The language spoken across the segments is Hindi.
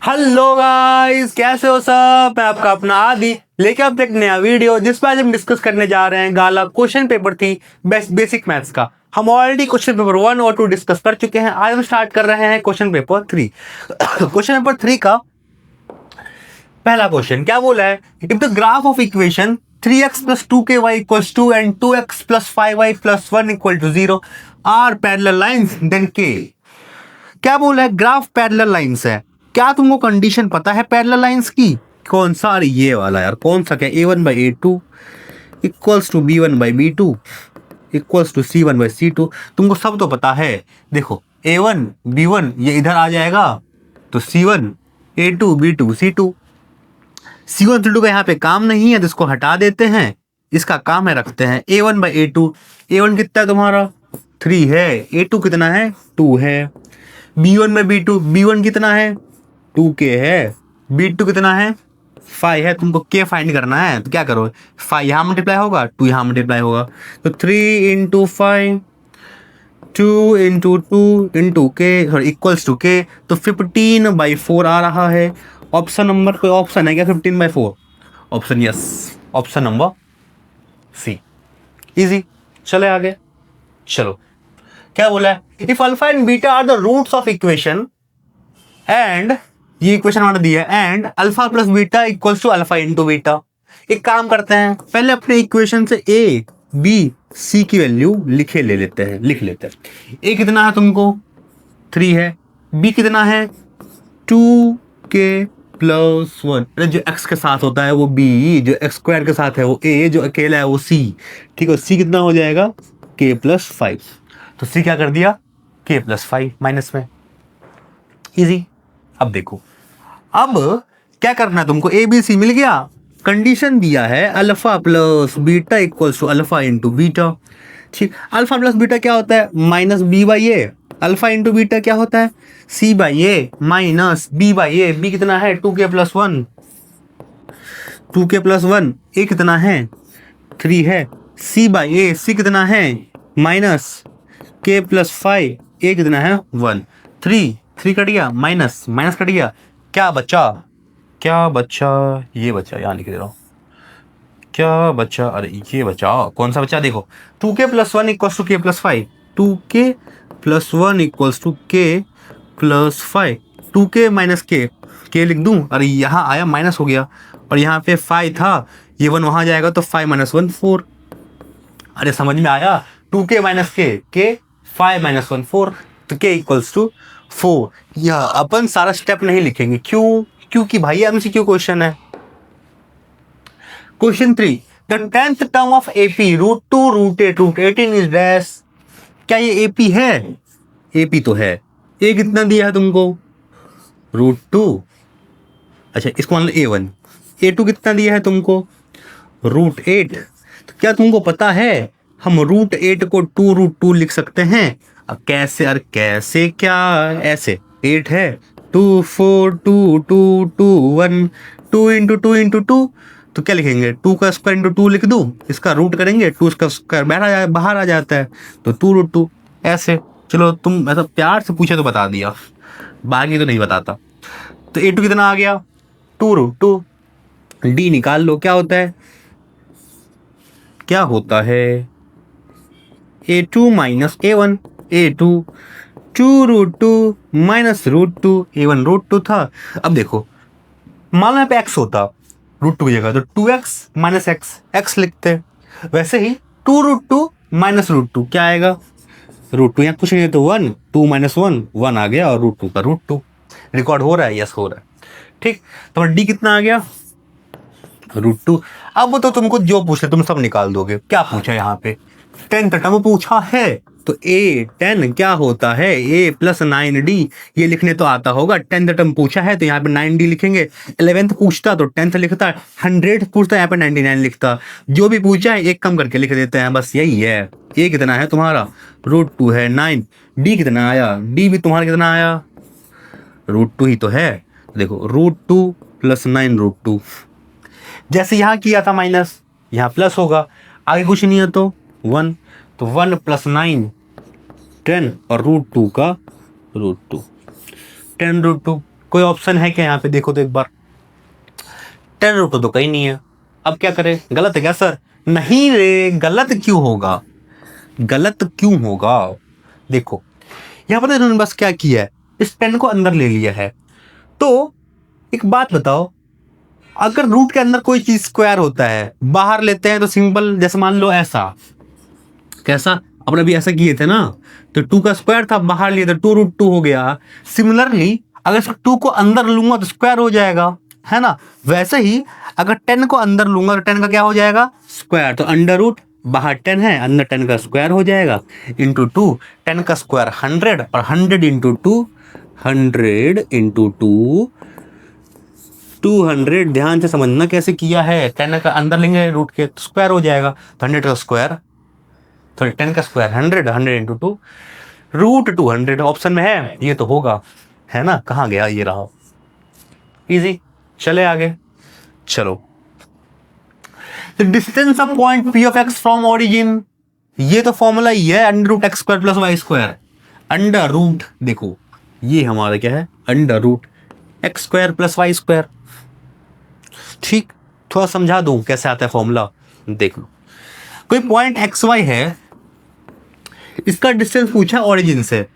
हेलो गाइस, कैसे हो सब। मैं आपका अपना आदि लेके अब एक नया वीडियो जिसमें आज हम डिस्कस करने जा रहे हैं गाला क्वेश्चन पेपर थी बेसिक मैथ्स का। हम ऑलरेडी क्वेश्चन पेपर 1 और 2 डिस्कस कर चुके हैं। आज हम स्टार्ट कर रहे हैं क्वेश्चन पेपर 3। क्वेश्चन पेपर 3 का पहला क्वेश्चन क्या बोला है, if the graph of equation 3x plus 2ky equals 2 and 2x plus 5y plus 1 equal to 0 are parallel lines then k। क्या बोला है, ग्राफ पैरेलल लाइंस है। क्या तुमको कंडीशन पता है पैरेलल लाइंस की? कौन सा? अरे ये वाला यार, कौन सा? क्या a1/a2 equals to b1/b2 equals to c1/c2। तुमको सब तो पता है। देखो a1 b1 ये इधर आ जाएगा तो c1 a2 b2 c2। c1 c2 का यहाँ पे काम नहीं है तो इसको हटा देते हैं। इसका काम है रखते हैं a1/a2। a1 कितना है तुम्हारा? 3 है। a2 कितना है? 2 है। b1/b2 b1 कितना है? 2k है। b2 कितना है? 5 है। तुमको k फाइंड करना है तो क्या करो, 5 यहाँ मल्टीप्लाई होगा, 2 यहाँ मल्टीप्लाई होगा तो 3 इंटू 5 2 इंटू 2 इंटू के इक्वल्स टू के, तो 15/4 आ रहा है। ऑप्शन नंबर कोई ऑप्शन है क्या 15/4? Option yes, option number C. Easy. चले आगे। चलो क्या बोला है, if alpha and beta are the roots of equation and, ये इक्वेशन हमारा दिया है, and alpha plus beta equals to alpha into beta. एक काम करते हैं, पहले अपने इक्वेशन से ए बी सी की वैल्यू लिख लेते हैं। ए कितना है तुमको? 3 है। बी कितना है? 2k plus 1। जो x के साथ होता है वो b, जो x स्क्वायर के साथ है वो a, जो अकेला है वो c। ठीक है, c कितना हो जाएगा? k plus 5। तो c क्या कर दिया? k प्लस 5 माइनस में। इजी। अब देखो, अब क्या करना है तुमको, ए बी सी मिल गया। कंडीशन दिया है alpha plus beta equals to alpha into beta. ठीक, अल्फा प्लस बीटा क्या होता है? Minus B by A. Alpha into beta क्या होता है? C by A minus B by A. B कितना है? 2k plus 1। 2k प्लस 1 ए कितना है? 3 है। सी बाई ए, सी कितना है? माइनस k प्लस 5 ए कितना है? 1। 3 कट गया, माइनस कट गया, क्या बचा? ये बचा, यहाँ लिख दे रहा हूँ। क्या बचा? अरे ये बचा। कौन सा बचा? देखो 2k plus 1 equals to k plus 5। 2k plus 1 equals to k plus 5। 2k minus k लिख दूं? अरे यहाँ आया माइनस हो गया, और यहाँ पे 5 था, ये 1 वहाँ जाएगा तो 5 माइनस 1 4। अरे समझ में आया? 2k माइनस k 5 माइनस 1 4, तो k इक्वल्स टू 4। यह अपन सारा स्टेप नहीं लिखेंगे, क्यों? क्योंकि भाई एमसीक्यू क्वेश्चन है। Question 3, the 10th term of AP √2 √8 √18 is dash. क्या ये एपी है? एपी तो है। ए कितना दिया है तुमको? √2। अच्छा, इसको मान लो a1। a2 कितना दिया है तुमको? √8। तो क्या तुमको पता है हम √8 को 2√2 लिख सकते हैं? अब कैसे? अरे कैसे क्या? ऐसे 8 है, 2 4 2 2 2 1 2 इंटू 2 इंटू 2, तो क्या लिखेंगे? 2 का स्क्वायर इंटू 2 लिख दूं, इसका रूट करेंगे, 2 का स्क्वायर बाहर आ जाता है तो 2√2 ऐसे। चलो तुम ऐसा प्यार से पूछे तो बता दिया, बाकी तो नहीं बताता। तो a2 कितना आ गया? 2√2। d निकाल लो, क्या होता है? a2 minus a1। a2 2√2 minus √2, a1 √2 था। अब देखो, मान लो यहाँ पे x होता √2 की जगह, तो 2x माइनस x लिखते। वैसे ही 2√2 माइनस √2 क्या आएगा? √2। यहाँ कुछ नहीं तो 1, 2 माइनस 1 आ गया, और √2 का √2। रिकॉर्ड हो रहा है? यस हो रहा है। ठीक, तो d कितना आ गया? √2। अब तो तुमको जो पूछ ले तुम सब निकाल दोगे। क्या पूछा यहाँ पे? 10th टर्म पूछा है, तो a10 क्या होता है? a plus 9d। ये लिखने तो आता होगा। 10th टर्म पूछा है तो यहाँ पे 9d लिखेंगे। 11th पूछता तो 10th लिखता, 100 पूछता यहाँ पे 99 लिखता। जो भी पूछा है एक कम करके लिख देते हैं, बस यही है। a कितना है तुम्हारा? √2 है 9। d कितना आया? d भी तुम्हारा कितना आया? √2 ही तो है। देखो √2 प्लस 9 √2। जैसे यहाँ किया था माइनस, यहाँ प्लस होगा। आगे कुछ नहीं है तो 1, तो 1 प्लस 9 10, और √2 का √2 10 √2 कोई ऑप्शन है क्या यहाँ पे? देखो तो एक बार, 10 रूट तो कहीं नहीं है। अब क्या करें? गलत है क्या सर? नहीं रे, गलत क्यों होगा? गलत क्यों होगा? देखो यहाँ पर इन्होंने बस क्या किया है, इस 10 को अंदर ले लिया है। तो एक बात बताओ, अगर रूट के अंदर कोई चीज स्क्वायर होता है, बाहर लेते हैं तो सिंपल, जैसे मान लो ऐसा, कैसा? अपन अभी ऐसा किए थे ना, तो 2 का स्क्वायर था, बाहर लिए तो 2√2 हो गया। सिमिलरली अगर इस 2 को अंदर लूंगा तो स्क्वायर हो जाएगा, है ना? वैसे ही अगर 10 को अंदर लूंगा तो 10 का क्या हो जाएगा? स्क्वायर। तो अंडर रूट, बाहर 10 है, अंदर 10 का स्क्वायर हो जाएगा, इंटू 2, 10 का स्क्वायर 100, और 100 इंटू 2, 100 इंटू 2, 200। ध्यान से समझना कैसे किया है। 10 का अंदर लेंगे रूट के तो स्क्वायर हो जाएगा, तो 100 का स्क्वायर, सॉरी 10 का स्क्वायर 100, 100 इंटू 2, रूट 200 ऑप्शन में है, ये तो होगा, है ना? कहाँ गया? ये रहा, इजी। चले आगे, चलो। Distance of point P of X from origin, ये तो फॉर्मूला ही है, under root X square plus Y square. Under root, देखो ये हमारा क्या है? Under root X square plus Y square. ठीक, थोड़ा समझा दूं कैसे आता है फॉर्मूला, देख लो। कोई पॉइंट एक्स वाई है, इसका डिस्टेंस पूछा ओरिजिन से।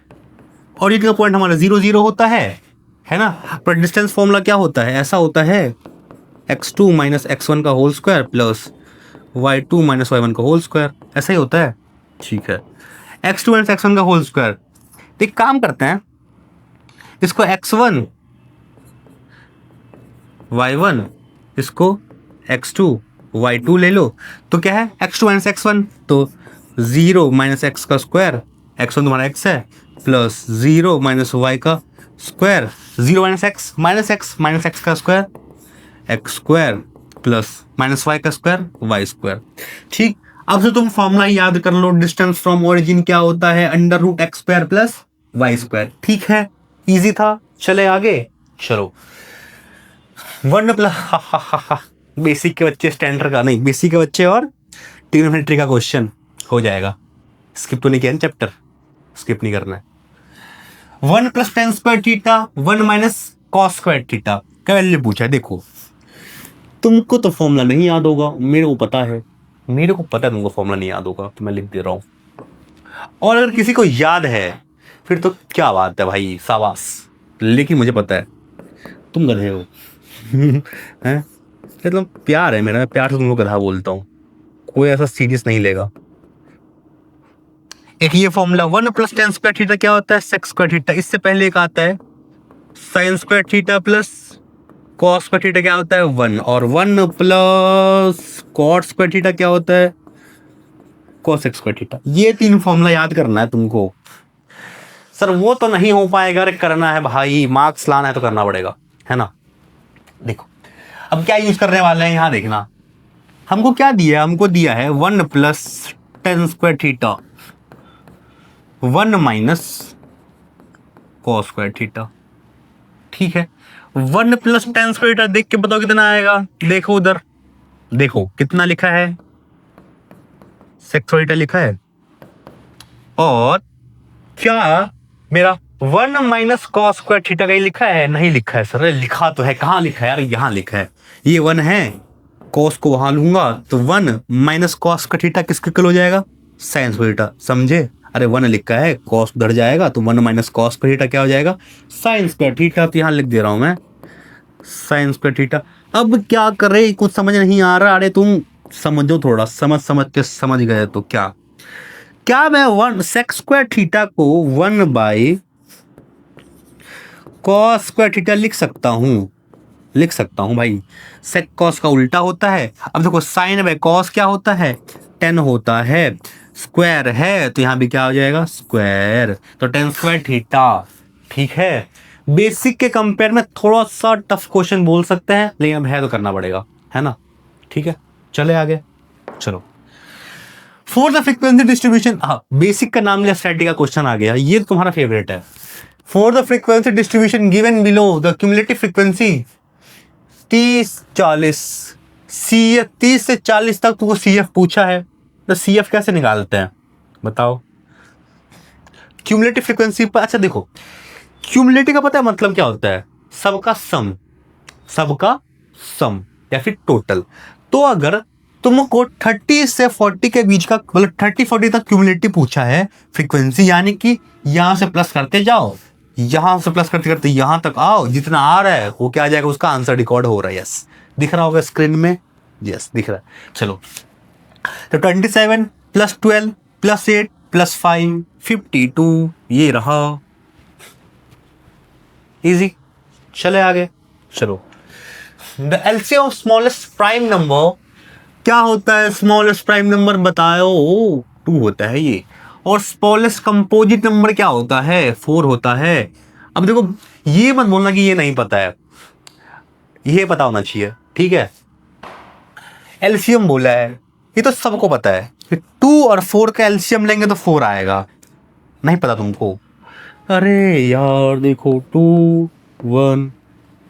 ओरिजिन का पॉइंट हमारा 0 0 होता है ना? पर डिस्टेंस फॉर्मूला क्या होता है? ऐसा होता है, x2 माइनस x1 का whole square plus y2 minus y1 का होल स्क्वायर, ऐसा ही होता है। ठीक है, x2 माइनस x1 का होल स्क्वायर। तो एक काम करते हैं, इसको x1 y1, इसको x2 y2 ले लो, तो क्या है? x2 माइनस x1, तो 0 माइनस x का स्क्वायर, x1 तुम्हारा x है, प्लस 0 माइनस y का स्क्वायर, 0 माइनस x का square, X square plus minus Y का स्क्वायर, वाई स्क्वायर। ठीक, अब से तुम फॉर्मूला याद कर लो, डिस्टेंस फ्रॉम ओरिजिन क्या होता है? Under root X square plus Y square. ठीक है, इजी था। चले आगे, चलो। 1 प्लस बेसिक के बच्चे, स्टैंडर्ड का नहीं, बेसिक के बच्चे और ट्रिग्नोमेट्री का क्वेश्चन हो जाएगा। स्किप तो नहीं किया चैप्टर, स्किप नहीं करना है। 1 plus ten square theta, 1 minus cos square theta का वैल्यू पूछा है। देखो तुमको तो फॉर्मूला नहीं याद होगा, मेरे को पता है, तुमको फॉर्मूला नहीं याद होगा, तो मैं लिख दे रहा हूं। और अगर किसी को याद है फिर तो क्या बात है भाई, शाबाश। लेकिन मुझे पता है तुम गधे हो हैं? मतलब प्यार है मेरा, मैं प्यार से तुमको गधा बोलता हूँ, कोई ऐसा सीरियस नहीं लेगा। एक ये formula 1 plus ten square theta क्या होता है? Sex square theta. इससे पहले एक आता है sine square theta plus cos square theta, क्या होता है? 1। और 1 प्लस कॉट स्क्वायर थीटा क्या होता है? Cosec square theta. ये 3 फॉर्मूला याद करना है तुमको। सर वो तो नहीं हो पाएगा, अरे करना है भाई, मार्क्स लाना है तो करना पड़ेगा, है ना? देखो अब क्या यूज करने वाले हैं, यहां देखना। हमको क्या दिया? हमको दिया है 1 plus ten square theta, 1 minus cos square theta. ठीक है, 1 प्लस टेन स्क्वायर थीटा देख के बताओ कितना आएगा? देखो उधर, देखो कितना लिखा है, सेक स्क्वायर थीटा लिखा है। और क्या मेरा 1 माइनस कॉस स्क्वायर थीटा का ही लिखा है? नहीं लिखा है सर। लिखा तो है, कहाँ लिखा है यार? यहाँ लिखा है, ये 1 है, कॉस को वहां लूंगा तो 1 माइनस कॉस स्क्वायर थीटा किसके इक्वल हो जाएगा? Sine square theta. समझे? अरे 1 लिखा है, कॉस उधर जाएगा तो 1 माइनस कॉस स्क्वायर थीटा क्या हो जाएगा? Sine square theta. तो यहाँ लिख दे रहा हूं मैं साइन स्क्वायर थीटा। अब क्या कर रहे, कुछ समझ नहीं आ रहा? अरे तुम समझो थोड़ा, समझ के समझ गए तो क्या मैं 1 सेक स्क्वायर थीटा को 1 बाई कॉस स्क्वायर थीटा लिख सकता हूं भाई। सेक कॉस का उल्टा होता है। अब देखो साइन बाई कॉस क्या होता है? 10 होता है, स्क्वायर है तो यहां भी क्या हो जाएगा? स्क्वायर। तो 10 स्क्वायर थीटा। ठीक है, बेसिक के कंपेयर में थोड़ा सा टफ क्वेश्चन बोल सकते हैं, लेकिन अब है तो करना पड़ेगा, है ना? ठीक है, चले आगे, चलो। फॉर द फ्रीक्वेंसी डिस्ट्रीब्यूशन, हाँ बेसिक का नाम लिया, स्टैटिक का क्वेश्चन आ गया, ये तुम्हारा फेवरेट है। For the frequency distribution given below the cumulative frequency 30-40 CF, 30 से 40 तक तुमको CF पूछा है, तो CF कैसे निकालते हैं बताओ? क्यूमुलेटिव फ्रीक्वेंसी पर। अच्छा देखो, क्यूमुलेटिव का पता है मतलब क्या होता है? सबका सम, सबका सम या फिर टोटल। तो अगर तुमको 30 से 40 के बीच का मतलब 30-40 तक क्यूमुलेटिव पूछा है फ्रीक्वेंसी, यानी कि यहां से प्लस करते जाओ, यहां से प्लस करते करते यहां तक आओ, जितना आ रहा है वो क्या आ जाएगा, उसका आंसर रिकॉर्ड हो रहा है। यस, दिख रहा होगा स्क्रीन में, यस दिख रहा है। चलो, तो 27 + 12 + 8 + 5 52 ये रहा, इजी। चले आगे, चलो। The LCM of smallest prime number, क्या होता है स्मॉलेस्ट प्राइम नंबर बताओ? 2 होता है ये। और स्मॉलेस्ट कंपोजिट नंबर क्या होता है? 4 होता है। अब देखो, ये मत बोलना कि ये नहीं पता है, ये पता होना चाहिए, ठीक है। एलसीएम बोला है, ये तो सबको पता है कि 2 और 4 का एलसीएम लेंगे तो 4 आएगा, नहीं पता तुमको? अरे यार देखो, 2 1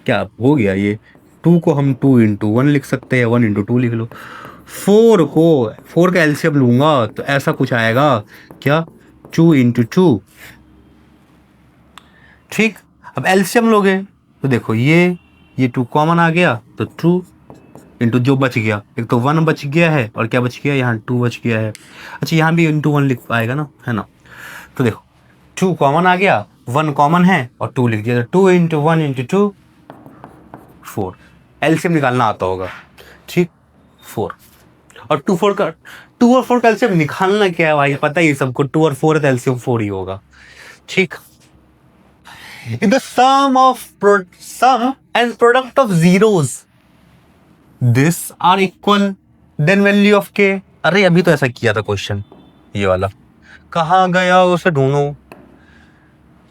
क्या हो गया ये, 2 को हम 2 × 1 लिख सकते हैं, 1 × 2 लिख लो। 4 का एलसीएम लूंगा तो ऐसा कुछ आएगा क्या, 2 × 2, ठीक। अब एलसीएम लोगे तो देखो, ये 2 कॉमन आ गया तो 2 × जो बच गया, एक तो 1 बच गया है और क्या बच गया, यहाँ 2 बच गया है। अच्छा, यहाँ भी × 1 लिख पाएगा ना, है ना। तो देखो 2 कॉमन आ गया, 1 कॉमन है और 2 लिख दिया, तो 2 × 1 × 2 4। एलसीएम निकालना आता होगा, ठीक। 4 और 2 और 4 का एलसीएम निकालना क्या है भाई, पता ही सबको, 2 और 4 का एलसीएम 4 ही होगा, ठीक। In the sum and product of zeros this are equal then value of K. अरे अभी तो ऐसा किया था क्वेश्चन, ये वाला कहाँ गया, उसे ढूंढो।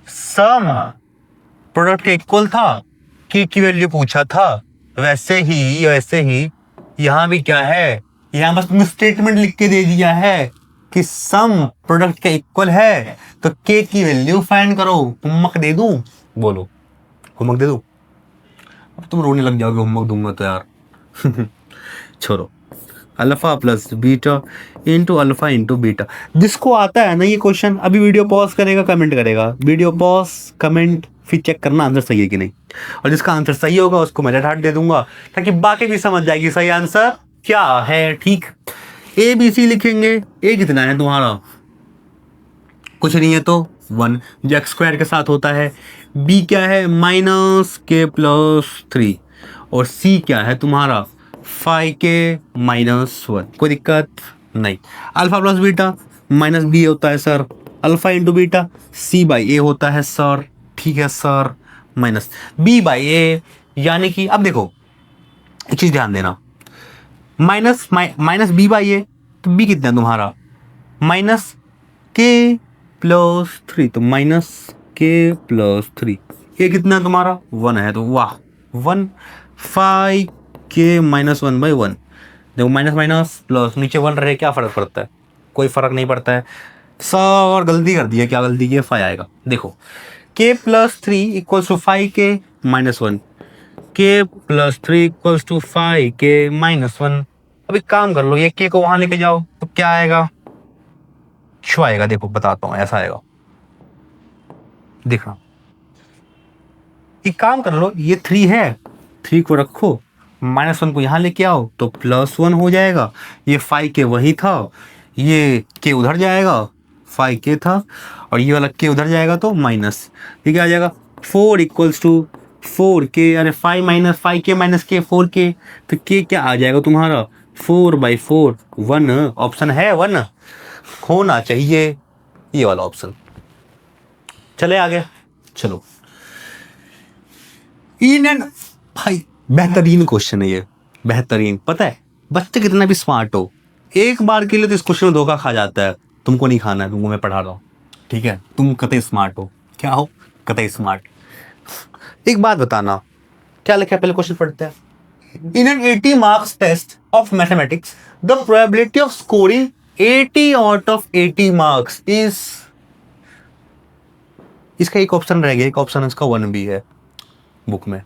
सम प्रोडक्ट के इक्वल था, के की वैल्यू पूछा था, वैसे ही यहाँ भी क्या है, यहाँ बस स्टेटमेंट लिख के दे दिया है कि सम प्रोडक्ट के इक्वल है, तो के की वैल्यू फाइंड करो। होमवर्क दे दूं? बोलो, होमवर्क दे दूं? अब तुम रोने लग जाओगे होमवर्क दूंगा तो यार। छोड़ो। अल्फा + बीटा × अल्फा × बीटा, जिसको आता है ना ये क्वेश्चन, अभी वीडियो पॉज करेगा, कमेंट करेगा, वीडियो पॉज कमेंट, फिर चेक करना आंसर सही है कि नहीं। और जिसका आंसर सही होगा उसको मैं रेड हार्ट दे दूंगा, ताकि बाकी भी समझ जाएगी सही आंसर क्या है, ठीक। ABC लिखेंगे, ए कितना है तुम्हारा, कुछ नहीं है तो 1 जो x² के साथ होता है। बी क्या है, -k + 3, और सी क्या है तुम्हारा 5k - 1, कोई दिक्कत नहीं। अल्फा + बीटा -b होता है सर, अल्फा × बीटा c/a होता है सर, ठीक है सर, माइनस b/a, यानी कि अब देखो एक चीज ध्यान देना, माइनस b/a, तो b कितना है तुम्हारा, -k + 3, तो -k + 3, ये कितना है तुम्हारा 1 है, तो वाह 1, 5k - 1/1, देखो माइनस माइनस प्लस, नीचे 1 रहे क्या फ़र्क पड़ता है, कोई फ़र्क नहीं पड़ता है सर। गलती कर दी है, क्या गलती की है, 5 आएगा। देखो k + 3 = 5k - 1, k + 3 = 5k - 1। अब एक काम कर लो, ये k को वहां लेके जाओ तो क्या आएगा, क्यों आएगा, देखो बताता हूँ, ऐसा आएगा, देखना। एक काम कर लो, ये 3 है, 3 को रखो, -1 को यहाँ लेके आओ तो +1 हो जाएगा। ये 5k वही था, ये k उधर जाएगा, 5k था, और ये वाला k उधर जाएगा तो माइनस, ये क्या आ जाएगा 4 = 4k, अरे 5 - 5k - k 4k, तो k क्या आ जाएगा तुम्हारा 4/4, 1, ऑप्शन है 1 होना चाहिए, ये वाला ऑप्शन। चले आगे, चलो। भाई बेहतरीन क्वेश्चन है ये, बेहतरीन। पता है बच्चे कितना भी स्मार्ट हो, एक बार के लिए तो इस क्वेश्चन में धोखा खा जाता है। तुमको नहीं खाना है, तुमको मैं पढ़ा रहा हूँ, ठीक है, तुम कतई स्मार्ट हो, क्या हो, कतई स्मार्ट। एक बात बताना, क्या लिखा है, पहले क्वेश्चन पढ़ते हैं। In an 80 marks test of mathematics the probability of scoring 80 out of 80 marks is, इसका एक ऑप्शन रह गया, एक ऑप्शन इसका 1 भी है बुक में,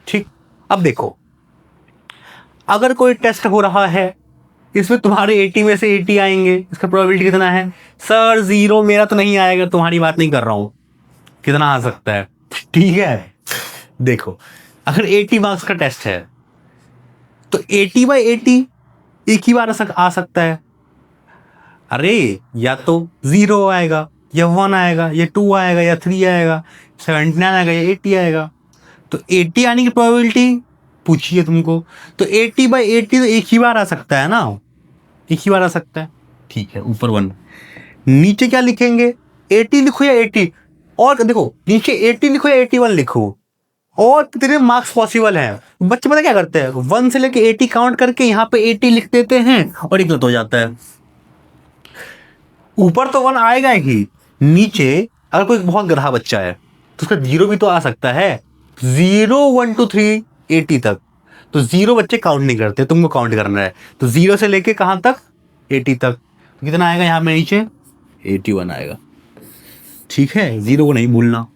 ठीक। अब देखो, अगर कोई टेस्ट हो रहा है, इसमें तुम्हारे 80 में से 80 आएंगे, इसका प्रोबेबिलिटी कितना है सर, 0, मेरा तो नहीं आएगा, तुम्हारी बात नहीं कर रहा हूं, कितना आ सकता है, ठीक है। देखो, अगर 80 मार्क्स का टेस्ट है तो 80/80 एक ही बार आ सकता है। अरे या तो 0 आएगा, या 1 आएगा, या 2 आएगा, या 3 आएगा, 79 आएगा, या 80 आएगा। तो 80 आने की प्रोबेबिलिटी पूछिए तुमको, तो 80/80 तो एक ही बार आ सकता है ना, एक ही बार आ सकता है। ठीक है, ऊपर 1, नीचे क्या लिखेंगे, 80 लिखो या 80, और देखो नीचे 80 लिखो या 81 लिखो, और कितने मार्क्स पॉसिबल हैं। बच्चे पता क्या करते हैं, 1 से लेके 80 काउंट करके यहाँ पे 80 लिख देते हैं और एक गलत हो जाता है। ऊपर तो 1 आएगा ही, नीचे अगर कोई बहुत गधा बच्चा है तो उसका 0 भी तो आ सकता है। 0 1 2 3 80 तक, तो 0 बच्चे काउंट नहीं करते, तुमको काउंट करना है। तो 0 से लेके कहां तक, 80 तक। तो कितना आएगा यहाँ पे नीचे, 81 आएगा। ठीक है, 0 को नहीं भूलना।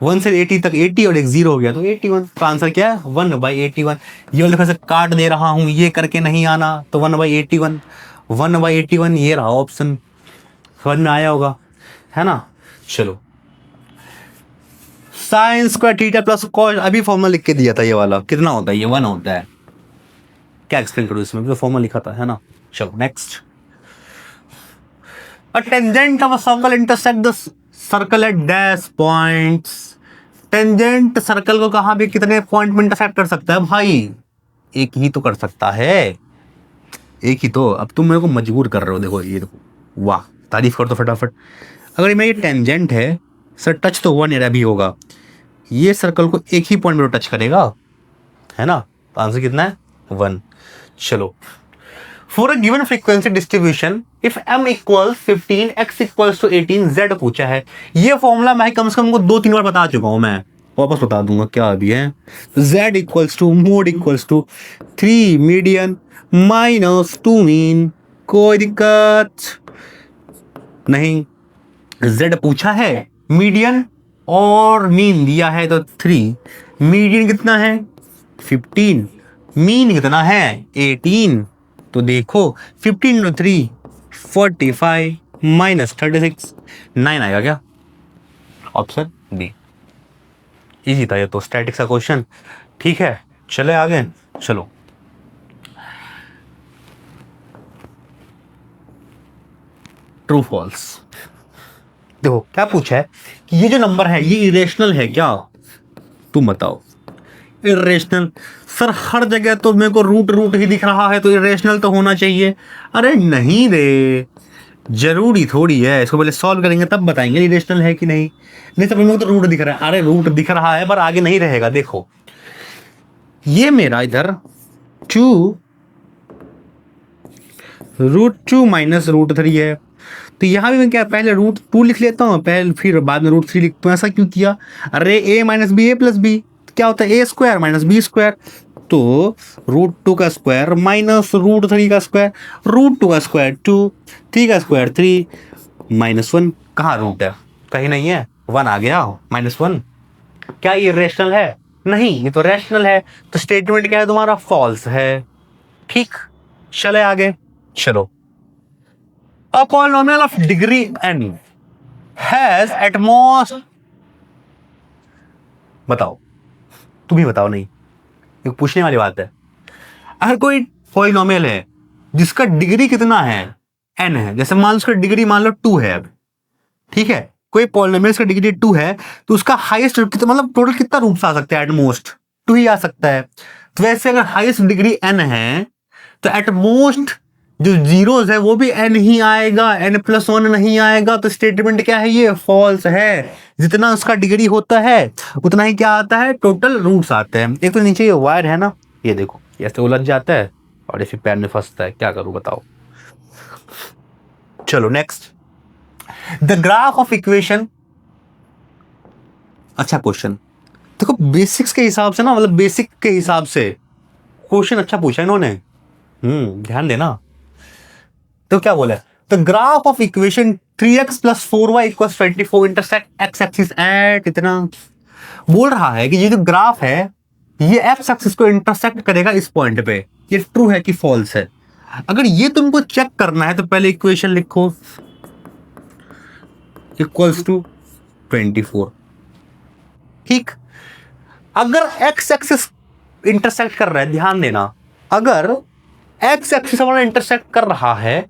1 से 80 तक 80 और एक 0 हो गया तो 81। तो आंसर क्या है, 1/81। ये वाले से काट दे रहा हूं, ये करके नहीं आना, तो 1/81, 1/81 ये रहा ऑप्शन। समझ में आया होगा, है ना। चलो, sine square theta plus cos, अभी फॉर्मूला लिख के दिया था ये वाला, कितना होता है, ये 1 होता है। क्या एक्सप्लेन करूं इसमें, तो फॉर्मूला लिखा था, है ना। चलो next, a tangent of a circle intersect the circle eight dash points. Tangent circle को कहां भी कितने पॉइंट में इंटरसेक्ट कर सकता है भाई, एक ही तो कर सकता है, एक ही तो। अब तुम मेरे को मजबूर कर रहे हो, देखो ये देखो, वाह, तारीफ कर दो फटाफट। अगर मैं ये टेंजेंट है सर, टच तो 1 एरिया भी होगा, ये सर्कल को एक ही पॉइंट में टच करेगा, है ना। तो आंसर कितना है, 1। चलो, for a given frequency distribution if m equals 15 x equals to 18 z पूछा है। ये फॉर्मूला मैं कम से कम 2-3 बार बता चुका हूं, मैं वापस बता दूंगा क्या अभी है। z equals to mode equals to 3 median minus 2 mean, कोई दिक्कत नहीं। z पूछा है, मीडियन और मीन दिया है तो 3, मीडियन कितना है 15, मीन कितना है 18। तो देखो 15 × 3 45 माइनस 36 9 आएगा क्या, ऑप्शन डी। इजी था ये तो, स्टैटिक्स का क्वेश्चन। ठीक है, चले आगे। चलो, ट्रू फॉल्स। देखो क्या पूछा है कि ये जो नंबर है ये इरेशनल है क्या, तुम बताओ। इरेशनल सर, हर जगह तो मेरे को रूट ही दिख रहा है तो इरेशनल तो होना चाहिए। अरे नहीं रे, जरूरी थोड़ी है, इसको पहले सॉल्व करेंगे तब बताएंगे इरेशनल है कि नहीं। नहीं तो मेरे को तो रूट दिख रहा है, अरे रूट दिख रहा है पर आगे नहीं रहेगा। देखो ये मेरा इधर 2 √2 माइनस √3 है, तो यहाँ भी मैं क्या पहले √2 लिख लेता हूँ पहले, फिर बाद में √3 लिखता हूँ। ऐसा क्यों किया, अरे a minus B a plus B क्या होता है, a² माइनस b²। तो √2 का स्क्वायर माइनस √3 का स्क्वायर, √2 का स्क्वायर 2, 3 का स्क्वायर 3, -1। कहाँ रूट है, कहीं नहीं है, 1 आ गया -1। क्या ये रेशनल है, नहीं ये तो रैशनल है। तो स्टेटमेंट क्या है तुम्हारा, फॉल्स है। ठीक, चले आगे। चलो, a polynomial of degree n has at most, बताओ, तुम ही बताओ, नहीं ये पूछने वाली बात है। अगर कोई पॉलिनोमियल है जिसका डिग्री कितना है, n है, जैसे मान लो उसका डिग्री मान लो 2 है अब, ठीक है, कोई पॉलिनोमियल का डिग्री 2 है तो उसका हाईएस्ट मतलब टोटल कितना रूट्स आ सकते हैं, एट मोस्ट 2 ही आ सकता है। तो वैसे अगर हाईएस्ट डिग्री n है तो एट मोस्ट जो जीरोस है वो भी n ही आएगा, n+1 नहीं आएगा। तो स्टेटमेंट क्या है, ये फॉल्स है। जितना उसका डिग्री होता है उतना ही क्या आता है, टोटल रूट्स आते हैं। एक तो नीचे ये वायर है ना, ये देखो ऐसे उलझ जाता है और ये फिर पैर में फंसता है, क्या करूं बताओ। चलो next, the graph of equation. अच्छा क्वेश्चन, देखो बेसिक्स के हिसाब से ना, मतलब बेसिक के हिसाब से क्वेश्चन अच्छा पूछा इन्होंने, ध्यान देना। तो क्या बोला, the graph of equation 3x + 4y = 24 intersect x axis at इतना। बोल रहा है कि ये जो ग्राफ है ये x एक्सिस को इंटरसेक्ट करेगा इस पॉइंट पे। ये ट्रू है कि फॉल्स है। अगर ये तुमको चेक करना है तो पहले इक्वेशन लिखो, = 24। ठीक, अगर एक्स एक्सिस इंटरसेक्ट कर रहा है, ध्यान देना, अगर एक्स एक्सिस हमारा इंटरसेक्ट कर रहा है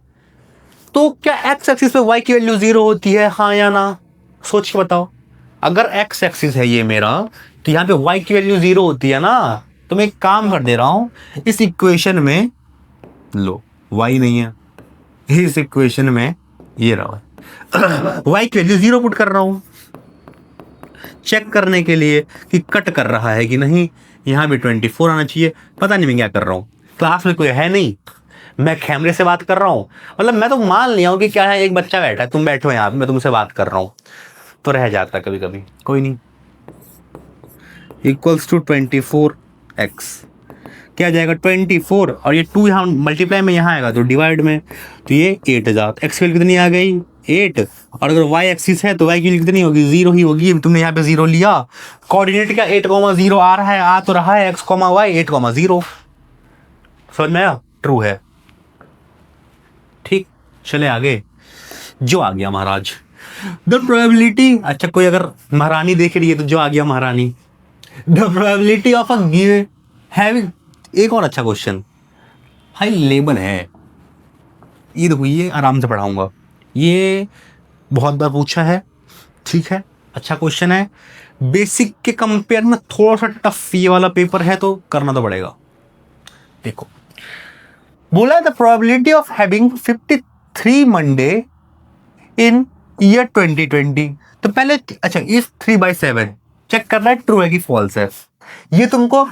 तो क्या एक्स एक्सिस पे वाई की वैल्यू 0 होती है, हाँ या ना? सोच के बताओ। अगर एक्स एक्सिस है ये मेरा, तो यहाँ पे वाई की वैल्यू 0 होती है ना। तो मैं एक काम कर दे रहा हूं, इस इक्वेशन में लो वाई नहीं है, इस इक्वेशन में ये रहा वाई की वैल्यू 0 पुट कर रहा हूं, चेक करने के लिए कि कट कर रहा है कि नहीं। यहाँ भी 24 आना चाहिए। पता नहीं मैं क्या कर रहा हूँ, क्लास में कोई है नहीं, मैं कैमरे से बात कर रहा हूँ। मतलब मैं तो मान लिया हूँ कि क्या है, एक बच्चा बैठा है, तुम बैठो यहाँ पे, मैं तुमसे बात कर रहा हूँ, तो रह जाता है कभी कभी, कोई नहीं। इक्वल्स टू 24x क्या जाएगा 24, और ये 2 यहाँ मल्टीप्लाई में यहाँ आएगा तो डिवाइड में, तो ये 8 आ जाता। एक्स वैल्यू कितनी आ गई 8, और अगर वाई एक्सिस है तो वाई की वैल्यू कितनी होगी 0 ही होगी। तुमने यहाँ पे 0 लिया, कोऑर्डिनेट का 8,0 आ रहा है, आ तो रहा है x, y 8,0। समझ में आया? ट्रू है। ठीक, चले आगे। जो आ गया महाराज, द प्रोबेबिलिटी, अच्छा कोई अगर महारानी देख रही है तो जो आ गया महारानी, the probability of a given having, एक और अच्छा क्वेश्चन, हाई लेवल है ये, देखो ये आराम से पढ़ाऊंगा, ये बहुत बार पूछा है, ठीक है, अच्छा क्वेश्चन है। बेसिक के कंपेयर में थोड़ा सा टफ ये वाला पेपर है, तो करना तो पड़ेगा। देखो बोला the probability of having 53 Monday in year 2020। तो पहले अच्छा इस 3/7 चेक करना है ट्रू है कि फॉल्स है। ये तुमको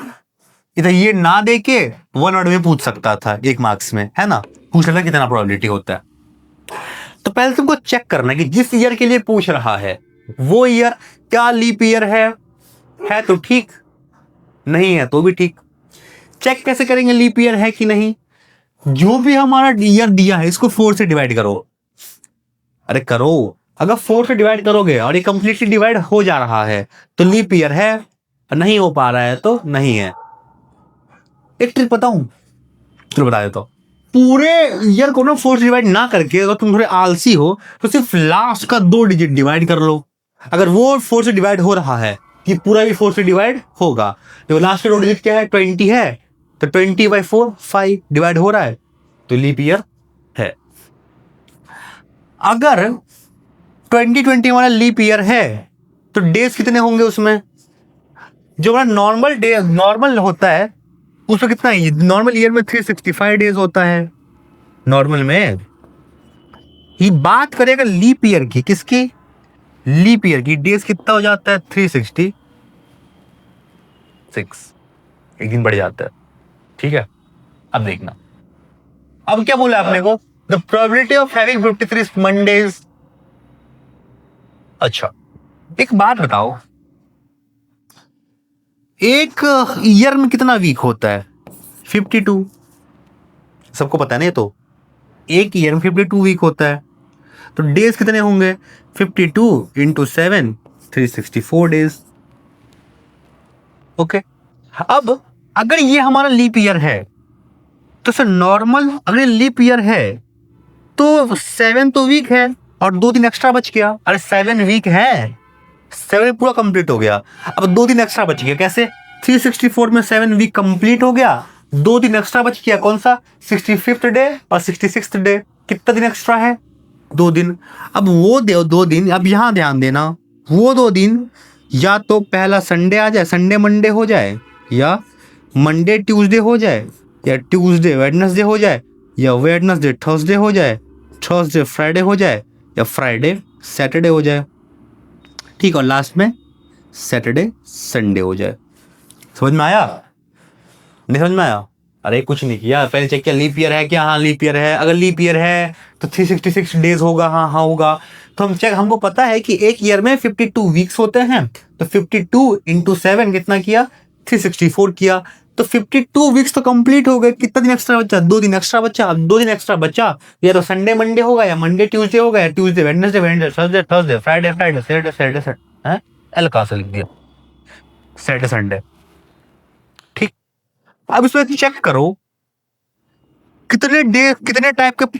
इधर ये ना दे के 1 वर्ड में पूछ सकता था, 1 मार्क्स में, है ना, पूछ सकता कितना प्रोबेबिलिटी होता है। तो पहले तुमको चेक करना है कि जिस ईयर के लिए पूछ रहा है वो ईयर क्या लीप ईयर है तो ठीक, नहीं है तो भी ठीक। चेक कैसे करेंगे लीप ईयर है कि नहीं? जो भी हमारा ईयर दिया है इसको 4 से डिवाइड करो। अरे करो, अगर 4 से डिवाइड करोगे और ये कंप्लीटली डिवाइड हो जा रहा है तो लीप ईयर है, नहीं हो पा रहा है तो नहीं है। एक ट्रिक बताऊं, चलो बता देता हूं। पूरे ईयर को ना 4 से डिवाइड ना करके, अगर तुम थोड़े आलसी हो तो सिर्फ लास्ट का 2 डिजिट डिवाइड कर लो। अगर वो 4 से डिवाइड हो रहा है कि पूरा भी 4 से डिवाइड होगा, तो लास्ट का 2 डिजिट क्या है 20 है, तो 20/4 5 डिवाइड हो रहा है तो लीप ईयर है। अगर 2020 हमारा लीप ईयर है तो डेज कितने होंगे उसमें? जो हमारा नॉर्मल डे नॉर्मल होता है उसमें कितना है, नॉर्मल ईयर में 365 डेज होता है नॉर्मल में। ये बात करेगा लीप ईयर की, किसकी? लीप ईयर की। डेज कितना हो जाता है 366, एक दिन बढ़ जाता है, ठीक है। अब देखना, अब क्या बोला आपने को, the probability of having 53 Mondays. अच्छा एक बात बताओ, एक ईयर में कितना वीक होता है 52, सबको पता नहीं, तो एक ईयर में 52 वीक होता है, तो डेज कितने होंगे 52 इंटू 7 364 डेज। ओके, अब अगर ये हमारा लीप ईयर है तो सर नॉर्मल, अगर लीप ईयर है तो 7 तो वीक है और 2 दिन एक्स्ट्रा बच गया। अरे 7 वीक है, 7 पूरा कंप्लीट हो गया, अब 2 दिन एक्स्ट्रा बच गया। कैसे? 364 में 7 वीक कंप्लीट हो गया, 2 दिन एक्स्ट्रा बच गया, कौन सा 65th डे और 66th डे। कितना दिन एक्स्ट्रा है 2 दिन। अब वो 2 दिन, अब यहां ध्यान देना, वो 2 दिन या तो पहला संडे आ जाए, संडे मंडे हो जाए, या मंडे ट्यूसडे हो जाए, या ट्यूसडे वेडनेसडे हो जाए, या वेडनेसडे थर्सडे हो जाए, थर्सडे फ्राइडे हो जाए, या फ्राइडे सैटरडे हो जाए, ठीक, और लास्ट में सैटरडे संडे हो जाए। समझ में आया? नहीं समझ में आया? अरे कुछ नहीं किया, पहले चेक किया लीप ईयर है क्या, हाँ लीप ईयर है। अगर लीप ईयर है तो 366 डेज होगा, हाँ होगा। तो हम चेक, हमको पता है कि एक ईयर में 52 वीक्स होते हैं, तो 52 इंटू 7 कितना किया 364 किया, तो 52 वीक्स तो कंप्लीट हो गए। कितना दिन एक्स्ट्रा बचा 2 दिन एक्स्ट्रा बचा। अब 2 दिन एक्स्ट्रा बचा, या तो संडे मंडे होगा, या मंडे ट्यूसडे होगा, या Tuesday Wednesday Thursday Thursday Friday Saturday Saturday L कहां से लिख दिया, सैटरडे संडे, ठीक। अब इसमें चेक करो कितने डे, कितने टाइप के,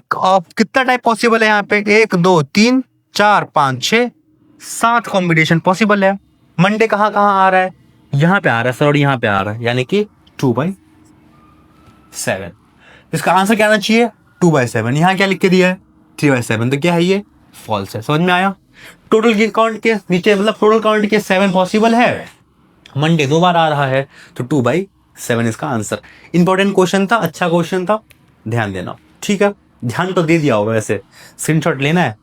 कितना टाइप पॉसिबल है यहाँ पे, 1 2 3 4 5 6 7 कॉम्बिनेशन पॉसिबल है। मंडे कहाँ कहाँ आ रहा है, यहाँ पे आ रहा है सर और यहाँ पे आ रहा है, यानी कि 2/7। इसका आंसर क्या आना चाहिए? 2/7। यहाँ क्या लिख के दिया है? 3/7। तो क्या है ये? फॉल्स है। समझ में आया? टोटल काउंट के नीचे मतलब टोटल काउंट के 7 पॉसिबल है, मंडे 2 बार आ रहा है, तो 2/7 इसका आंसर। इंपॉर्टेंट क्वेश्चन था, अच्छा क्वेश्चन था, ध्यान देना। ठीक है, ध्यान तो दे दिया होगा वैसे, स्क्रीनशॉट लेना है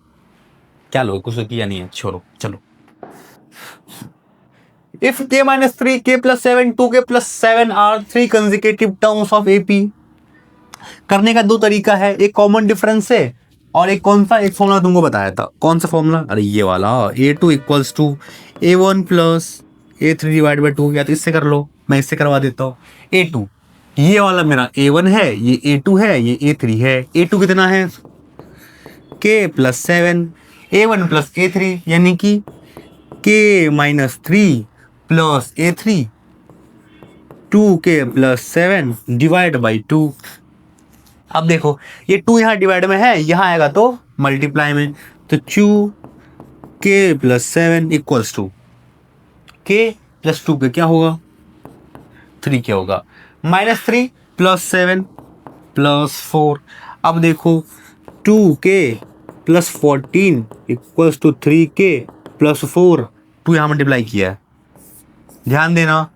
क्या? लोग कुछ तो किया नहीं है, छोड़ो चलो। If k-3 k+7 2k+7 are 3 consecutive terms of AP, करने का 2 तरीका है, एक कॉमन डिफरेंस है और एक कौन सा, एक फॉर्मूला तुमको बताया था। कौन सा फॉर्मूला? अरे ये वाला, A2 = A1 + A3/2। या तो इससे कर लो, मैं इससे करवा देता हूँ। A2 ये वाला मेरा A1 है, ये A2 है, ये A3 है। A2 कितना है? k+7 A1 + A3, यानी कि k-3 + A3 2k+7/2। अब देखो ये 2 यहाँ डिवाइड में है, यहाँ आएगा तो मल्टीप्लाई में, तो 2k+7 = k+2 क्या होगा? 3k होगा, -3 + 7 + 4। अब देखो 2k+14 = 3k + 4, 2 यहाँ मल्टीप्लाई किया है, ध्यान देना।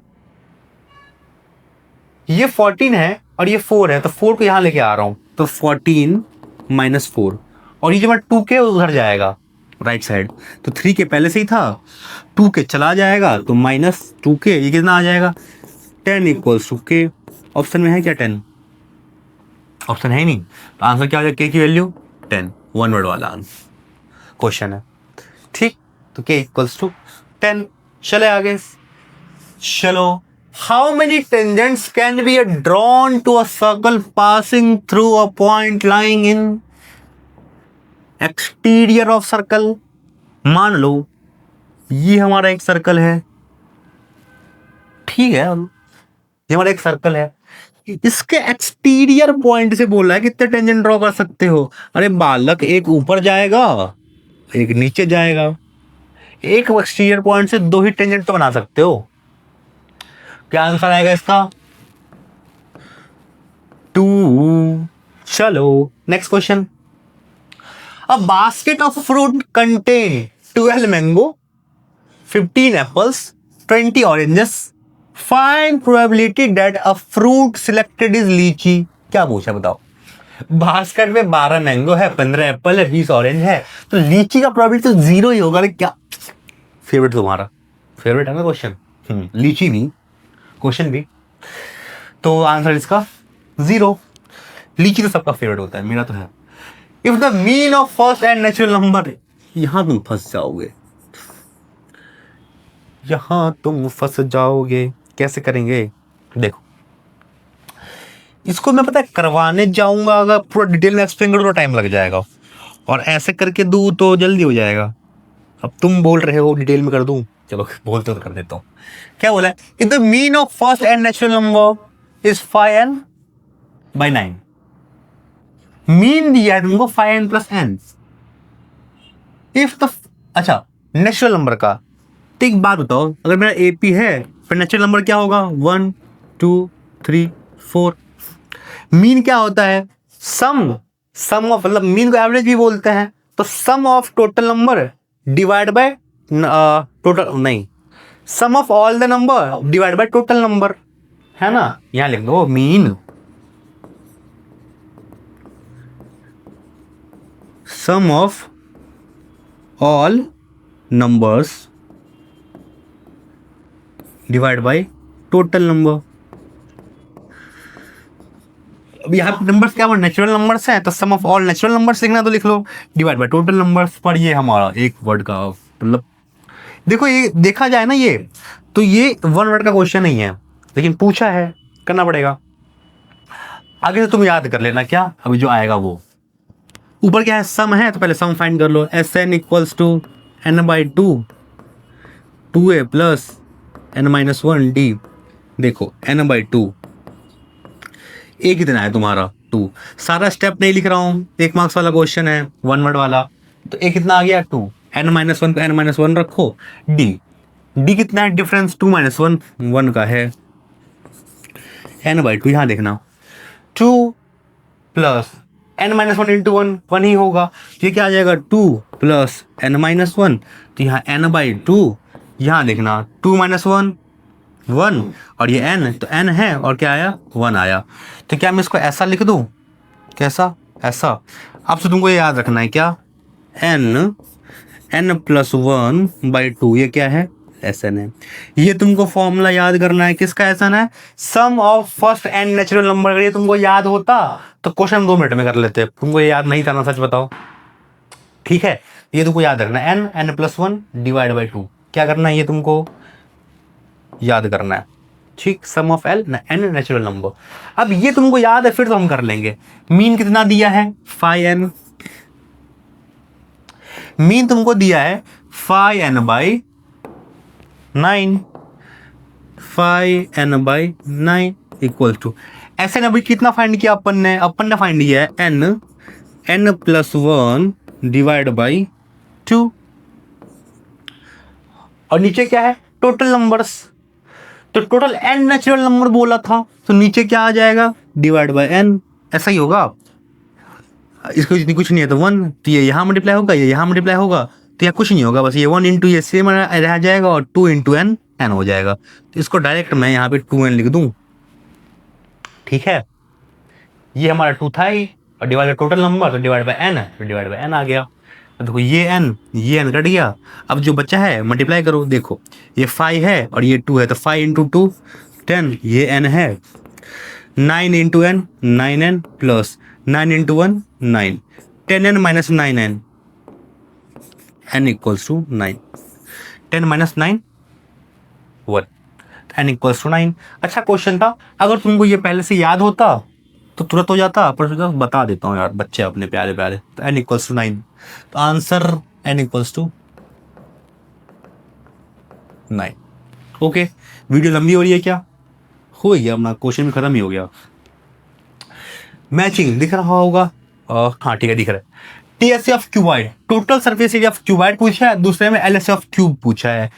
ये 14 है और ये 4 है, तो 4 को यहाँ लेके आ रहा हूं, तो 14 - 4, और ये जो 2k उधर जाएगा राइट साइड, तो 3k पहले से ही था, 2k चला जाएगा तो -2k, ये कितना आ जाएगा? 10 = k। ऑप्शन में है क्या 10? ऑप्शन है ही नहीं, तो आंसर क्या हो जाएगा? k की वैल्यू 10, 1 वर्ड वाला आंसर क्वेश्चन है। ठीक, तो k = 10। चले आगे, चलो। How many tangents can be drawn to a circle passing through a point lying in exterior of circle? मान लो ये हमारा एक सर्कल है, ठीक है, ये हमारा एक सर्कल है, इसके एक्सटीरियर पॉइंट से बोला है कितने टेंजेंट ड्रॉ कर सकते हो। अरे बालक, एक ऊपर जाएगा एक नीचे जाएगा, एक एक्सटीरियर पॉइंट से 2 ही टेंजेंट तो बना सकते हो। क्या आंसर आएगा इसका? 2। चलो next question. A basket of fruit contain 12 mango, 15 apples, 20 oranges, find probability that a fruit selected is लीची। क्या पूछा बताओ? बास्केट में 12 मैंगो है, 15 एप्पल है, 20 ऑरेंज है, तो लीची का प्रोबेबिलिटी तो 0 ही होगा। क्या फेवरेट तुम्हारा? फेवरेट है ना क्वेश्चन, लीची भी, क्वेश्चन भी, तो आंसर इसका 0। लीची तो सबका फेवरेट होता है, मेरा तो है। If the mean of first and natural number, यहां तुम फंस जाओगे, यहां तुम फंस जाओगे। कैसे करेंगे? देखो, इसको मैं पता है करवाने जाऊंगा, अगर पूरा डिटेल में एक्सप्लेन करूँ तो टाइम लग जाएगा, और ऐसे करके दूं तो जल्दी हो जाएगा। अब तुम बोल रहे हो डिटेल में कर दूं, चलो बोलते तो कर देता हूँ। क्या बोला है? If the mean of first and natural number is 5n/9, mean दिया है तुमको 5n + n। इफ द, अच्छा नेचुरल नंबर का, तो एक बात बताओ, अगर मेरा AP है फिर नेचुरल नंबर क्या होगा? 1 2 3 4। मीन क्या होता है? सम ऑफ, मतलब मीन को एवरेज भी बोलते हैं, तो sum of total number divide by total, नहीं, sum of all the number divide by total number, है ना? यहां लिख दो mean sum of all numbers divide by total number. अब यहाँ पे नंबर्स क्या, नेचुरल नंबर्स हैं, तो sum of all natural numbers लिखना तो लिख लो, डिवाइड बाय टोटल नंबर्स। पर ये हमारा एक वर्ड का मतलब, देखो ये देखा जाए ना, ये तो ये 1 वर्ड का क्वेश्चन नहीं है, लेकिन पूछा है, करना पड़ेगा। आगे से तुम याद कर लेना क्या, अभी जो आएगा वो ऊपर क्या है, सम है, तो पहले सम फाइंड कर लो। Sn = n/2 2a + n-1d। देखो n/2, a कितना है तुम्हारा? 2। सारा स्टेप नहीं लिख रहा हूं, 1 मार्क्स वाला क्वेश्चन है, 1 वर्ड वाला, तो a कितना आ गया? 2। n-1 को n-1 रखो, d डी कितना है डिफरेंस, 2 - 1 1 का है, n/2 यहाँ देखना 2 प्लस n-1 इंटू 1 1 ही होगा, तो ये क्या आ जाएगा 2 प्लस n-1, तो यहाँ n/2, यहाँ देखना 2 - 1 1 और ये n, तो n है और क्या आया 1 आया, तो क्या मैं इसको ऐसा लिख दूँ, कैसा, ऐसा। अब से तुमको ये याद रखना है क्या, n+1/2 ये क्या है Sn है। ये तुमको फॉर्मूला याद करना है, किसका Sn है, sum of first n natural number. अगर ये तुमको याद होता तो क्वेश्चन 2 मिनट में कर लेते, तुमको ये याद नहीं था ना, सच बताओ, ठीक है। ये तुमको याद रखना है, n+1 / 2 क्या करना है, ये तुमको याद करना है, ठीक, सम ऑफ n नेचुरल नंबर। अब ये तुमको याद है फिर तो हम कर लेंगे। मीन कितना दिया है 5n, मीन तुमको दिया है 5n/9, 5n/9 equal to Sn। अभी कितना फाइंड किया अपन ने फाइंड किया है n+1 / 2 और नीचे क्या है टोटल नंबर्स, तो टोटल n नेचुरल नंबर बोला था, तो नीचे क्या आ जाएगा /n, ऐसा ही होगा। इसको इतनी कुछ नहीं है तो 1, तो ये यहाँ मल्टीप्लाई होगा, ये यहाँ मल्टीप्लाई होगा, तो यहाँ कुछ नहीं होगा, बस ये 1 इंटू ये सेम रह जाएगा और 2 इंटू n हो जाएगा। तो इसको डायरेक्ट मैं यहाँ पे 2n लिख दूँ, ठीक है। ये हमारा 2 था ही और डिवाइड टोटल नंबर, तो /n है, तो /n आ गया। तो देखो ये n कट गया, अब जो बचा है मल्टीप्लाई करो, देखो ये 5 है और ये 2 है, तो 5 इंटू 2 10, ये n है, 9 into n 9n plus 9 into 1 9, 10n - 9n, n equals to 9, 10 - 9 1, n equals to 9। अच्छा क्वेश्चन था, अगर तुमको ये पहले से याद होता तो तुरंत हो जाता, पर बता देता हूँ यार, बच्चे अपने प्यारे प्यारे। तो n इक्वल्स टू 9, तो answer n equals to 9। Okay, video लंबी हो रही है क्या, हो गया अपना क्वेश्चन भी खत्म ही हो गया। मैचिंग दिख रहा होगा, हाँ ठीक है दिख रहा है। TSC of cuboid, total surface area of cuboid पूछा है, दूसरे में एलएसए ऑफ क्यूब पूछा है।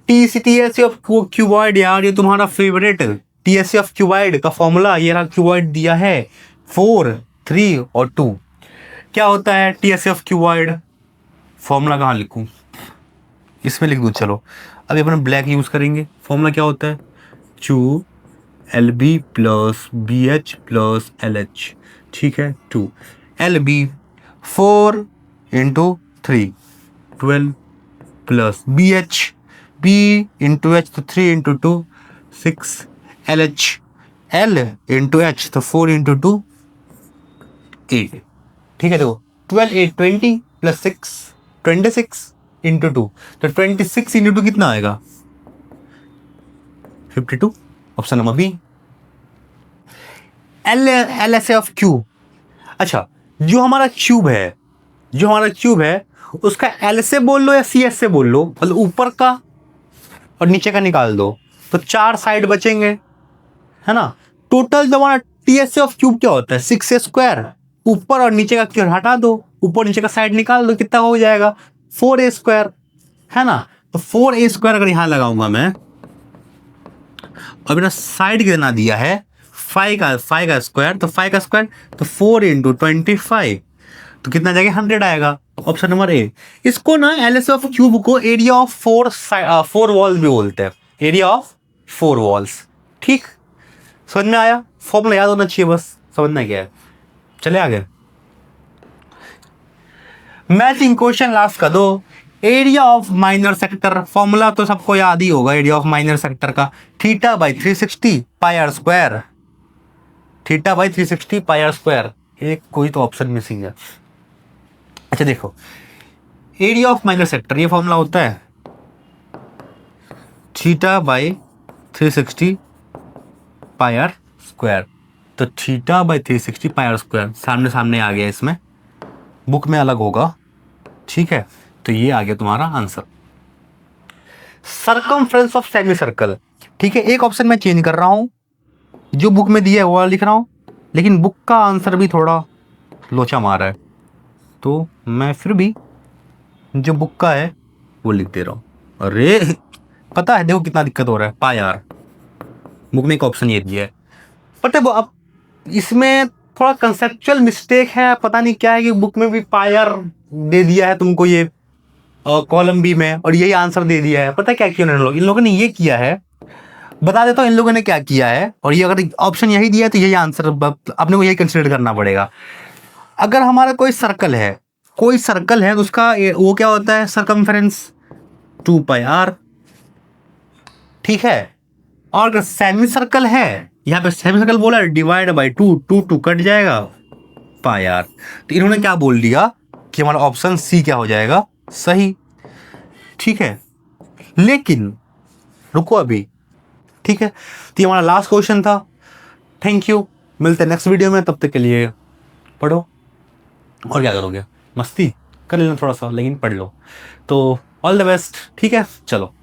टीएससी ऑफ क्यूबॉइड यार ये तुम्हारा फेवरेट, टीएससी ऑफ क्यूबॉइड का फॉर्मूला ये रहा, क्यूबॉइड दिया है 4 3 और 2। क्या होता है टीएससी ऑफ क्यूबॉइड, फॉर्मूला कहाँ लिखूं, इसमें लिख दूं, चलो अभी अपन ब्लैक यूज करेंगे। फॉर्मूला क्या होता है, two LB plus BH plus LH, ठीक है, 2 LB 4 into 3 12 plus BH B into H तो 3 into 2 6, LH L into H तो 4 इंटू 2 8, ठीक है। देखो 12 8 20 प्लस 6 26 इंटू 2, तो 26 इंटू 2 कितना आएगा 52, option number B. LSA of cube, अच्छा जो हमारा क्यूब है उसका एल से बोल लो या सी एस से बोल लो, मतलब ऊपर का और नीचे का निकाल दो तो 4 साइड बचेंगे, है ना। टोटल जो हमारा टीएसए ऑफ क्यूब क्या होता है 6a², ऊपर और नीचे का क्यूब हटा दो, ऊपर नीचे का साइड निकाल दो, कितना हो जाएगा 4a², है ना। तो 4a² अगर यहां लगाऊंगा मैं, और मेरा साइड कितना दिया है 5 का स्क्वायर, तो 5 का स्क्वायर तो 4 इंटू 25, तो कितना जाएगा 100 आएगा, ऑप्शन नंबर ए। इसको ना एलएसए ऑफ क्यूब को एरिया ऑफ 4 वॉल्स भी बोलते हैं, एरिया ऑफ 4 वॉल्स, ठीक। समझ में आया, फॉर्मूला याद होना चाहिए, बस समझना क्या है। चले आगे, मैचिंग क्वेश्चन लास्ट का दो। Area of minor sector, formula तो सबको याद ही होगा एरिया ऑफ माइनर सेक्टर का, θ/360 πr², θ/360 πr²। एक कोई तो ऑप्शन मिसिंग है। अच्छा देखो एरिया ऑफ माइनर सेक्टर, ये फॉर्मूला होता है θ/360 πr², तो θ/360 πr², सामने सामने आ गया, इसमें बुक में अलग होगा, ठीक है। तो ये आ गया तुम्हारा answer. Circumference of semi circle, ठीक है, एक ऑप्शन मैं चेंज कर रहा हूं, जो बुक में दिया है वो लिख रहा हूं, लेकिन बुक का आंसर भी थोड़ा लोचा मारा है, तो मैं फिर भी जो बुक का है वो लिख दे रहा हूं। अरे पता है, देखो कितना दिक्कत हो रहा है। पाई आर बुक में एक ऑप्शन ये दिया है, पता है वो। अब इसमें थोड़ा कंसेप्चुअल मिस्टेक है, पता नहीं क्या है कि बुक में भी पाई आर दे दिया है तुमको ये कॉलम बी में, और यही आंसर दे दिया है। पता है क्या किया इन लोगों ने ये किया है, बता देता हूँ इन लोगों ने क्या किया है। और ये अगर ऑप्शन यही दिया है तो यही आंसर अपने को यही कंसिडर करना पड़ेगा। अगर हमारा कोई सर्कल है, तो उसका वो क्या होता है, सरकमफेरेंस 2 पाई आर, ठीक है। और अगर सेमी सर्कल है, यहाँ पे सेमी सर्कल बोला डिवाइड बाई 2, 2 कट जाएगा, पाई आर। तो इन्होंने क्या बोल दिया कि हमारा ऑप्शन सी क्या हो जाएगा, सही, ठीक है। लेकिन रुको अभी, ठीक है। तो ये हमारा लास्ट क्वेश्चन था। थैंक यू, मिलते हैं नेक्स्ट वीडियो में। तब तक के लिए पढ़ो, और क्या करोगे, मस्ती कर लेना थोड़ा सा, लेकिन पढ़ लो। तो ऑल द बेस्ट, ठीक है, चलो।